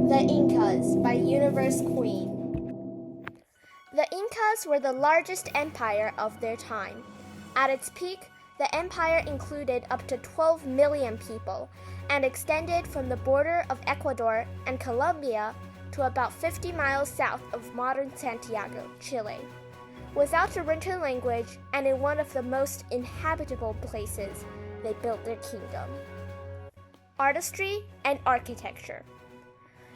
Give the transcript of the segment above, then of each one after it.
The Incas by Universe Queen. The Incas were the largest empire of their time. At its peak, the empire included up to 12 million people and extended from the border of Ecuador and Colombia to about 50 miles south of modern Santiago, Chile. Without a written language and in one of the most inhabitable places, they built their kingdom. Artistry and architecture.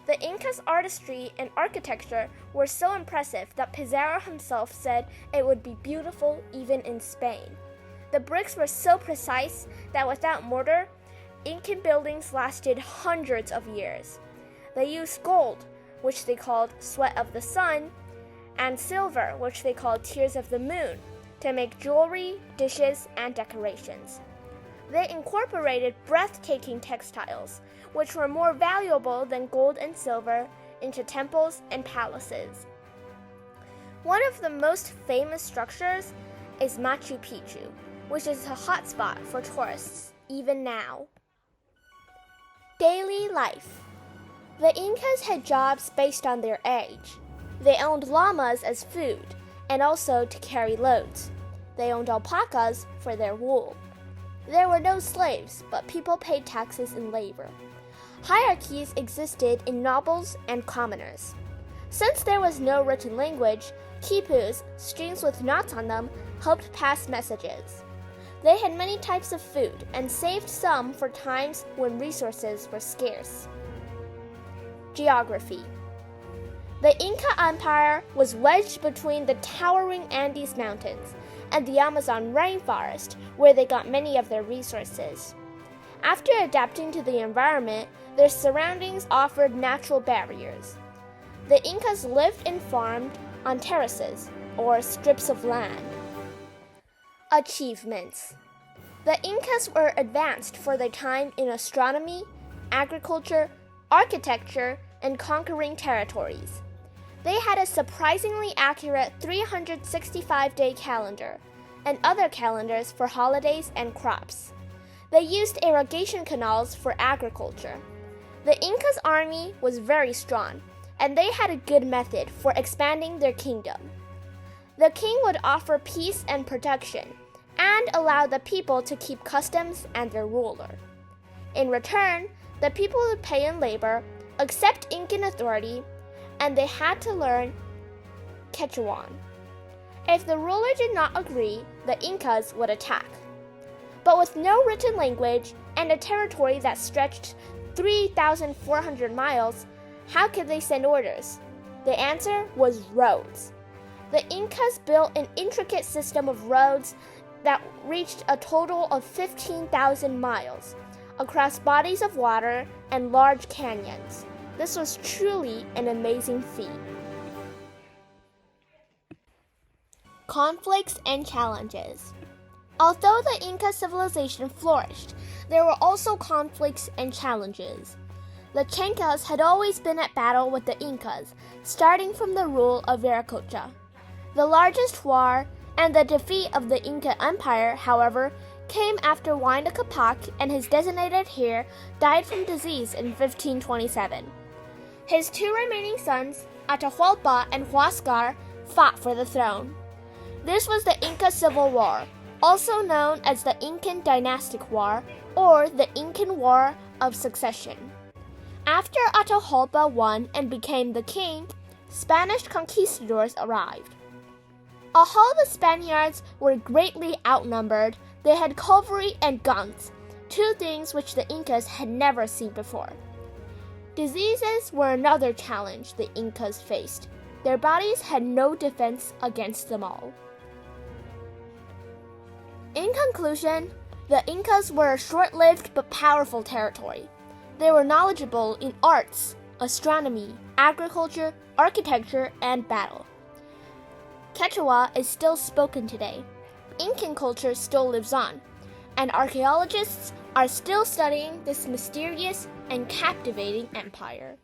The Incas' artistry and architecture were so impressive that Pizarro himself said it would be beautiful even in Spain. The bricks were so precise that without mortar, Incan buildings lasted hundreds of years. They used gold, which they called sweat of the sun, and silver, which they called tears of the moon, to make jewelry, dishes, and decorations. They incorporated breathtaking textiles, which were more valuable than gold and silver, into temples and palaces. One of the most famous structures is Machu Picchu, which is a hotspot for tourists even now. Daily life. The Incas had jobs based on their age. They owned llamas as food and also to carry loads. They owned alpacas for their wool. There were no slaves, but people paid taxes and labor. Hierarchies existed in nobles and commoners. Since there was no written language, quipus, strings with knots on them, helped pass messages. They had many types of food and saved some for times when resources were scarce. Geography. The Inca Empire was wedged between the towering Andes Mountains and the Amazon rainforest, where they got many of their resources. After adapting to the environment, their surroundings offered natural barriers. The Incas lived and farmed on terraces, or strips of land. Achievements. The Incas were advanced for their time in astronomy, agriculture, architecture, and conquering territories. They had a surprisingly accurate 365-day calendar and other calendars for holidays and crops. They used irrigation canals for agriculture. The Incas' army was very strong, and they had a good method for expanding their kingdom. The king would offer peace and protection, and allow the people to keep customs and their ruler. In return, the people would pay in labor, accept Incan authority, and they had to learn Quechuan. If the ruler did not agree, the Incas would attack. But with no written language and a territory that stretched 3,400 miles, how could they send orders? The answer was roads. The Incas built an intricate system of roads that reached a total of 15,000 miles across bodies of water and large canyons. This was truly an amazing feat. Conflicts and challenges. Although the Inca civilization flourished, there were also conflicts and challenges. The Chancas had always been at battle with the Incas, starting from the rule of Viracocha. The largest war and the defeat of the Inca Empire, however, came after Huayna Capac and his designated heir died from disease in 1527. His two remaining sons, Atahualpa and Huascar, fought for the throne. This was the Inca Civil War, also known as the Incan Dynastic War or the Incan War of Succession. After Atahualpa won and became the king, Spanish conquistadors arrived. Although the Spaniards were greatly outnumbered, they had cavalry and guns, two things which the Incas had never seen before. Diseases were another challenge the Incas faced. Their bodies had no defense against them all. In conclusion, the Incas were a short-lived but powerful territory. They were knowledgeable in arts, astronomy, agriculture, architecture, and battle. Quechua is still spoken today. Incan culture still lives on, and archaeologists are still studying this mysterious and captivating empire.